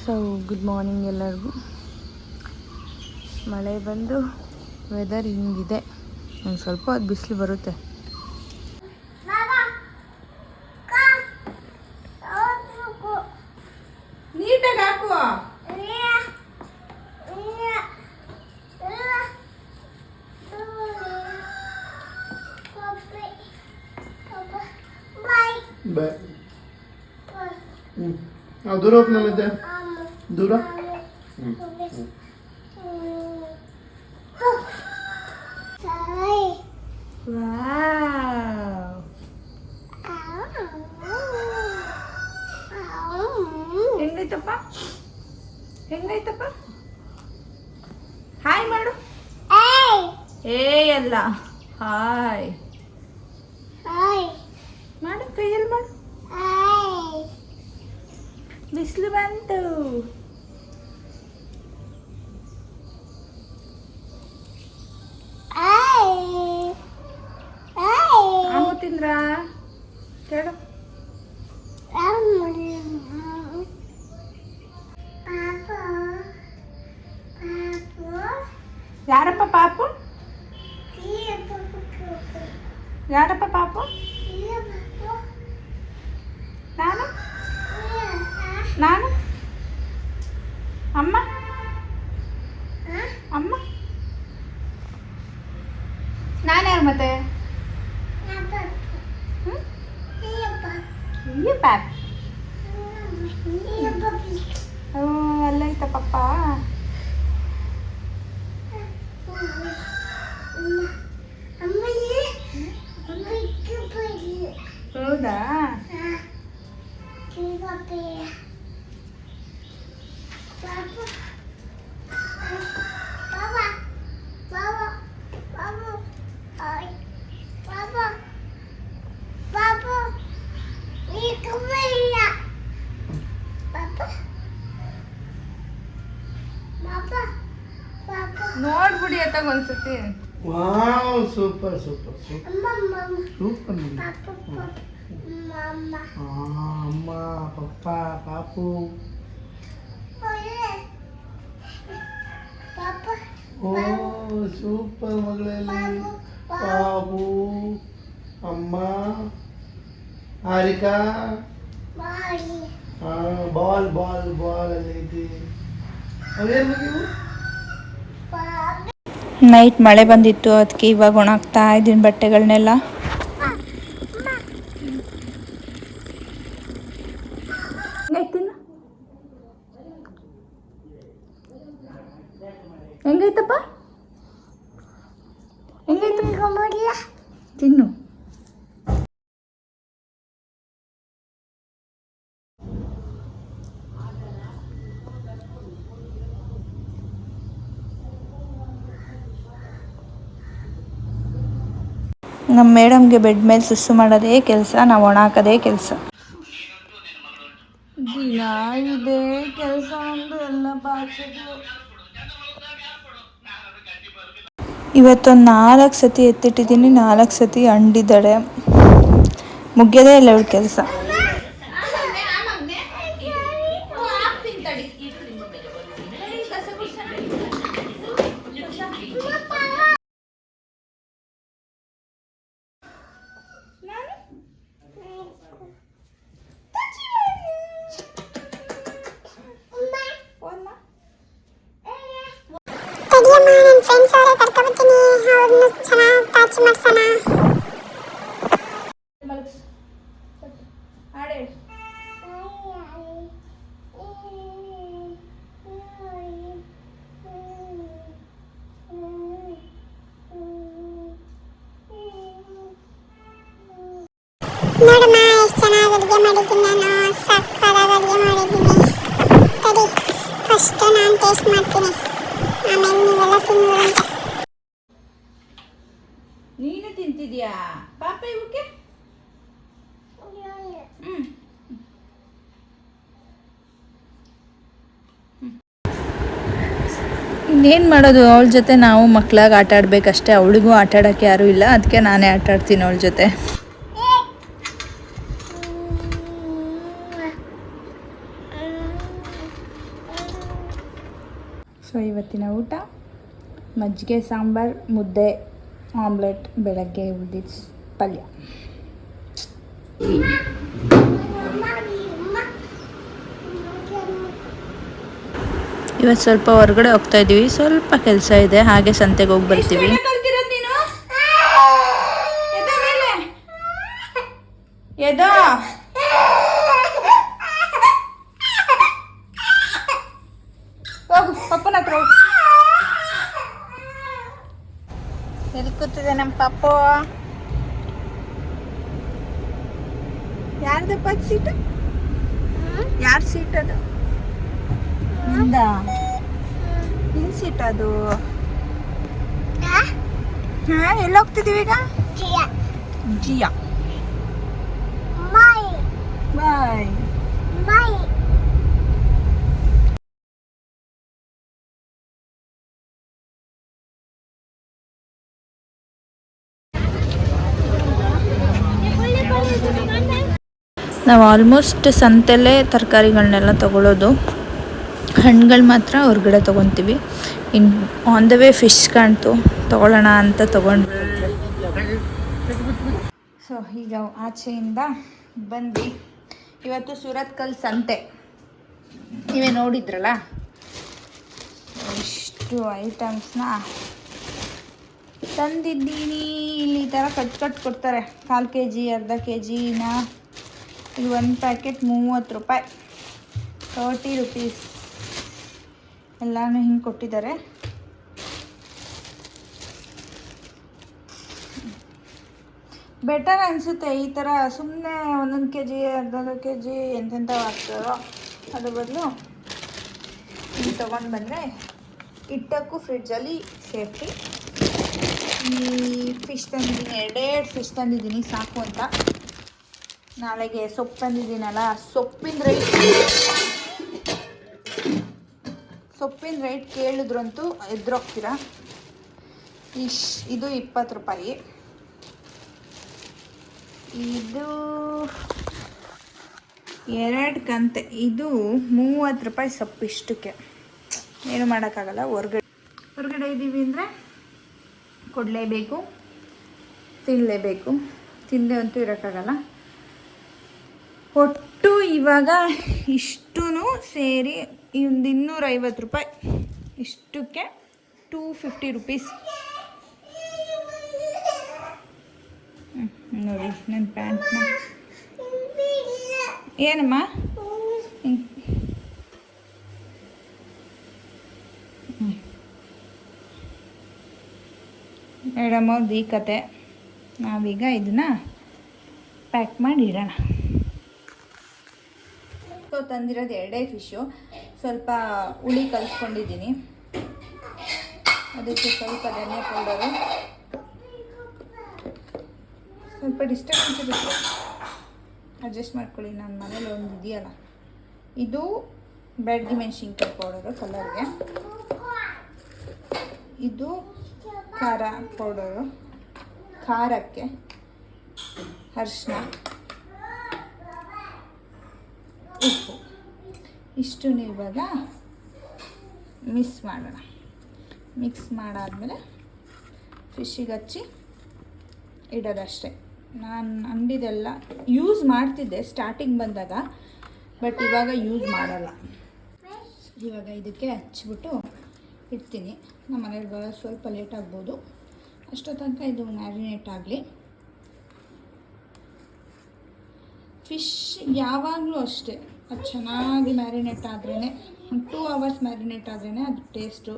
So good morning ಎಲ್ಲರಿಗೂ. ಮಳೆ ಬಂದು ವೆದರ್ ಹಿಂಗಿದೆ. ಒಂದು ಸ್ವಲ್ಪ ಹೊತ್ತು ಬಿಸಿಲು ಬರುತ್ತೆ. ನೀಟಾಗಿ ಹಾಕುವ. ದೂರ ಹೋಗ್ನ ಮತ್ತೆ ದೂರ ಹೆಂಗೈತಪ್ಪ ಹೆಂಗೈತಪ್ಪ? ಹಾಯ್ ಮಾಡು. ಏ ಅಲ್ಲ, ಹಾಯ್ ಮಾಡು, ಕೈಯಲ್ಲಿ ಮಾಡು. ಬಿಸಿಲು ಬಂತು. ಹಂಗು ತಿಂದ್ರ ಕೇಳು. ಯಾರಪ್ಪ ಪಾಪು? ಯಾರಪ್ಪ ಪಾಪು? ನಾನು ನಾನು ಅಮ್ಮ ಅಮ್ಮ ನಾನು ಯಾರು ಮತ್ತೆ? ಪಾಪ ಅಲ್ಲ ಐತ ಪಪ್ಪ. ಹೌದಾ? ನೋಡ್ಬಿಡಿ ಅತ್ತಾಗ ಒಂದ್ಸತಿ. Wow, super super super super. ಅಮ್ಮ, ಪಪ್ಪ, ಪಾಪು. ಓ ಸೂಪರ್ ಮಗಳಲ್ಲಿ. ಪಾಪು, ಅಮ್ಮ, ಹಾರಿಕಾ. ಬಾಲ್ ಬಾಲ್ ಬಾಲ್ ಅಲ್ಲಿ ಐತಿ. ಅವೇನು ನೀವು? ನೈಟ್ ಮಳೆ ಬಂದಿತ್ತು, ಅದಕ್ಕೆ ಇವಾಗ ಒಣಗ್ತಾ ಇದ್ದೀನಿ ಬಟ್ಟೆಗಳನ್ನೆಲ್ಲ. ಹೆಂಗೈತಪ್ಪ? ಹೆಂಗೈತ? ತಿನ್ನು. ನಮ್ಮ ಮೇಡಮ್ಗೆ ಬೆಡ್ ಮೇಲೆ ಸುಸ್ಸು ಮಾಡೋದೇ ಕೆಲಸ, ನಾವು ಒಣ ಹಾಕೋದೇ ಕೆಲಸ. ದಿನ ಇದೇ ಕೆಲಸ ಒಂದು ಎಲ್ಲ ಬಾಚೋದು. ಇವತ್ತೊಂದು 4 ಸತಿ ಎತ್ತಿಟ್ಟಿದ್ದೀನಿ, 4 ಸತಿ ಅಂಡಿದ್ದಾಳೆ. ಮುಗಿಯೋದೇ ಇಲ್ಲ ಇವಳ ಕೆಲಸ. ನನ್ನ ಫ್ರೆಂಡ್ಸ್ ಅವರೇ ಕರ್ಕೊಬರ್ತೀನಿ, ಅವ್ರನ್ನ ಚೆನ್ನಾಗಿ ತಾಚಿ ಮಾಡ್ಸೋಣ. ನೋಡಮ್ಮ ಎಷ್ಟು ಚೆನ್ನಾಗಿ ಅಡುಗೆ ಮಾಡಿದ್ದೀನಿ ನಾನು. ಸಕ್ಕತ್ತಾಗಿ ಅಡುಗೆ ಮಾಡಿದ್ದೀನಿ. ತಡಿ ಫಸ್ಟ್ ನಾನು ಟೇಸ್ಟ್ ಮಾಡ್ತೀನಿ, ಆಮೇಲೆ ನೀವೆಲ್ಲ ತಿನ್ನುವಂತೆ. ನೀನು ತಿಂತಿದ್ಯಾ ಪಾಪ ಇವಕ್ಕೆ? ಇನ್ನೇನು ಮಾಡೋದು, ಅವಳ ಜೊತೆ ನಾವು ಮಕ್ಕಳಾಗಿ ಆಟ ಆಡಬೇಕಷ್ಟೇ. ಅವಳಿಗೂ ಆಟ ಆಡೋಕ್ಕೆ ಯಾರೂ ಇಲ್ಲ, ಅದಕ್ಕೆ ನಾನೇ ಆಟ ಆಡ್ತೀನಿ ಅವಳ ಜೊತೆ. ಸೊ ಇವತ್ತಿನ ಊಟ ಮಜ್ಜಿಗೆ ಸಾಂಬಾರು, ಮುದ್ದೆ, ಆಮ್ಲೆಟ್, ಬೆಳಗ್ಗೆ ಉಳಿದಿದ್ದು ಪಲ್ಯ. ಇವತ್ತು ಸ್ವಲ್ಪ ಹೊರಗಡೆ ಹೋಗ್ತಾ ಇದ್ದೀವಿ, ಸ್ವಲ್ಪ ಕೆಲಸ ಇದೆ, ಹಾಗೆ ಸಂತೆಗೆ ಹೋಗಿ ಬರ್ತೀವಿ. ಹೋಗು ಪಪ್ಪನ ಹತ್ರ ಹೋಗು. ಎಲ್ಲಿ ಕೂತಿದೆ ನಮ್ಮ ಪಪ್ಪು? ಯಾರ್ದಪ್ಪ ಸೀಟು? ಯಾರ ಸೀಟ್ ಅದು? ನಿಂದ? ನಿನ್ ಸೀಟ್ ಅದು? ಹಾ, ಎಲ್ಲಿ ಹೋಗ್ತಿದೀವಿ ಈಗ? ಜಿಯಾ ಬಾಯ್. ನಾವು ಆಲ್ಮೋಸ್ಟ್ ಸಂತೆಲೇ ತರಕಾರಿಗಳನ್ನೆಲ್ಲ ತೊಗೊಳ್ಳೋದು. ಹಣ್ಣುಗಳು ಮಾತ್ರ ಹೊರಗಡೆ ತೊಗೊತೀವಿ. ಇನ್ನು ಆನ್ ದ ವೇ ಫಿಶ್ ಕಾಣ್ತು, ತೊಗೊಳ್ಳೋಣ ಅಂತ ತೊಗೊಂಡ್ವಿ. ಸೊ ಈಗ ಆಚೆಯಿಂದ ಬಂದ್ವಿ. ಇವತ್ತು ಸೂರತ್ಕಲ್ ಸಂತೆ, ನೀವೇ ನೋಡಿದ್ರಲ್ಲ. ಇಷ್ಟು ಐಟಮ್ಸ್ನ ತಂದಿದ್ದೀನಿ. ಇಲ್ಲಿ ಈ ಥರ ಕಟ್ ಕೊಡ್ತಾರೆ. 1/4 kg, ಅರ್ಧ kgನ. ಇದು ಒಂದು ಪ್ಯಾಕೆಟ್ 30 ರೂಪಾಯಿ, 30 rupees. ಎಲ್ಲನೂ ಹಿಂಗೆ ಕೊಟ್ಟಿದ್ದಾರೆ. ಬೆಟರ್ ಅನಿಸುತ್ತೆ ಈ ಥರ. ಸುಮ್ಮನೆ 1 kg, ಅರ್ಧ kg ಎಂತೆಂಥ ಆಗ್ತಾರೋ ಅದ್ರ ಬದಲು ಇಲ್ಲಿ ತೊಗೊಂಡು ಬಂದರೆ ಇಟ್ಟಕ್ಕೂ ಫ್ರಿಡ್ಜಲ್ಲಿ ಸೇಫ್ಟಿ. ಈ ಫಿಶ್ ತಂದಿದ್ದೀನಿ, 2 ಫಿಶ್ ತಂದಿದ್ದೀನಿ ಸಾಕು ಅಂತ. ನಾಳೆಗೆ ಸೊಪ್ಪು ತಂದಿದ್ದೀನಲ್ಲ, ಸೊಪ್ಪಿನ ರೈಟ್ ಕೇಳಿದ್ರಂತೂ ಎದ್ರೋಗ್ತೀರ. ಇದು 20 ರೂಪಾಯಿ. ಇದು 2 ಕಂತೆ. ಇದು 30 ರೂಪಾಯಿ ಸೊಪ್ಪು. ಇಷ್ಟಕ್ಕೆ ಏನು ಮಾಡೋಕ್ಕಾಗಲ್ಲ. ಹೊರಗಡೆ ಇದ್ದೀವಿ ಅಂದರೆ ಕೊಡಲೇಬೇಕು, ತಿನ್ನಲೇಬೇಕು. ತಿಂದೆ ಅಂತೂ ಇರೋಕ್ಕಾಗಲ್ಲ. ಒಟ್ಟು ಇವಾಗ ಇಷ್ಟೂ ಸೇರಿ ಒಂದು 250 ರೂಪಾಯಿ. ಇಷ್ಟಕ್ಕೆ 250 rupees. ನೋಡಿ ನನ್ನ ಪ್ಯಾಂಟ್ನ. ಏನಮ್ಮ? ಮೇಡಮವ್ರದ್ದು ಈ ಕತೆ. ನಾವೀಗ ಇದನ್ನು ಪ್ಯಾಕ್ ಮಾಡಿ ಇಡೋಣ. ತಂದಿರೋದು 2 ಫಿಶು. ಸ್ವಲ್ಪ ಹುಳಿ ಕಲಿಸ್ಕೊಂಡಿದ್ದೀನಿ. ಅದಕ್ಕೆ ಸ್ವಲ್ಪ ಧನಿಯಾ ಪೌಡರು. ಸ್ವಲ್ಪ ಡಿಸ್ಟರ್ಬೆನ್ಸ್ ಇರುತ್ತೆ, ಅಡ್ಜಸ್ಟ್ ಮಾಡ್ಕೊಳ್ಳಿ. ನನ್ನ ಮನೇಲಿ ಒಂದು ಇದೆಯಲ್ಲ, ಇದು ಬ್ಯಾಡಗಿ ಮೆಣಸಿನ್ಕಾಯಿ ಪೌಡರು ಕಲರ್ಗೆ. ಇದು ಖಾರ ಪೌಡರು ಖಾರಕ್ಕೆ. ಅರಿಶಿನ, ಉಪ್ಪು. ಇಷ್ಟು ಇವಾಗ ಮಿಕ್ಸ್ ಮಾಡಾದ್ಮೇಲೆ ಫಿಶ್ಶಿಗೆ ಹಚ್ಚಿ ಇಡೋದಷ್ಟೇ. ನಾನು ಅಂಗಡಿದೆಲ್ಲ ಯೂಸ್ ಮಾಡ್ತಿದ್ದೆ ಸ್ಟಾರ್ಟಿಂಗ್ ಬಂದಾಗ, ಬಟ್ ಇವಾಗ ಯೂಸ್ ಮಾಡಲ್ಲ. ಇವಾಗ ಇದಕ್ಕೆ ಹಚ್ಬಿಟ್ಟು ಇಡ್ತೀನಿ. ನಮ್ಮ ಮನೇಲಿ ಬರೋ ಸ್ವಲ್ಪ ಲೇಟ್ ಆಗ್ಬೋದು. ಅಷ್ಟೋ ತನಕ ಇದು ಮ್ಯಾರಿನೇಟ್ ಆಗಲಿ. ಫಿಶ್ ಯಾವಾಗಲೂ ಅಷ್ಟೇ, ಅದು ಚೆನ್ನಾಗಿ ಮ್ಯಾರಿನೇಟ್ ಆದ್ರೇ, 2 hours ಮ್ಯಾರಿನೇಟ್ ಆದ್ರೇ ಅದು ಟೇಸ್ಟು.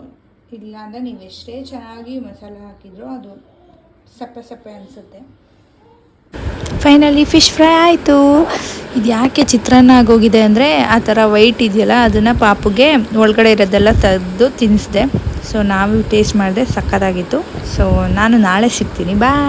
ಇಲ್ಲ ಅಂದರೆ ನೀವು ಎಷ್ಟೇ ಚೆನ್ನಾಗಿ ಮಸಾಲೆ ಹಾಕಿದರೂ ಅದು ಸಪ್ಪೆ ಅನಿಸುತ್ತೆ. ಫೈನಲಿ ಫಿಶ್ ಫ್ರೈ ಆಯಿತು. ಇದು ಯಾಕೆ ಚಿತ್ರಾನ್ನ ಆಗೋಗಿದೆ ಅಂದರೆ, ಆ ಥರ ವೈಟ್ ಇದೆಯಲ್ಲ, ಅದನ್ನು ಪಾಪುಗೆ ಒಳಗಡೆ ಇರೋದೆಲ್ಲ ತೆಗೆದು ತಿನ್ನಿಸಿದೆ. ಸೊ ನಾವು ಟೇಸ್ಟ್ ಮಾಡಿದೆ, ಸಕ್ಕತ್ತಾಗಿತ್ತು. ಸೊ ನಾನು ನಾಳೆ ಸಿಗ್ತೀನಿ. ಬಾಯ್.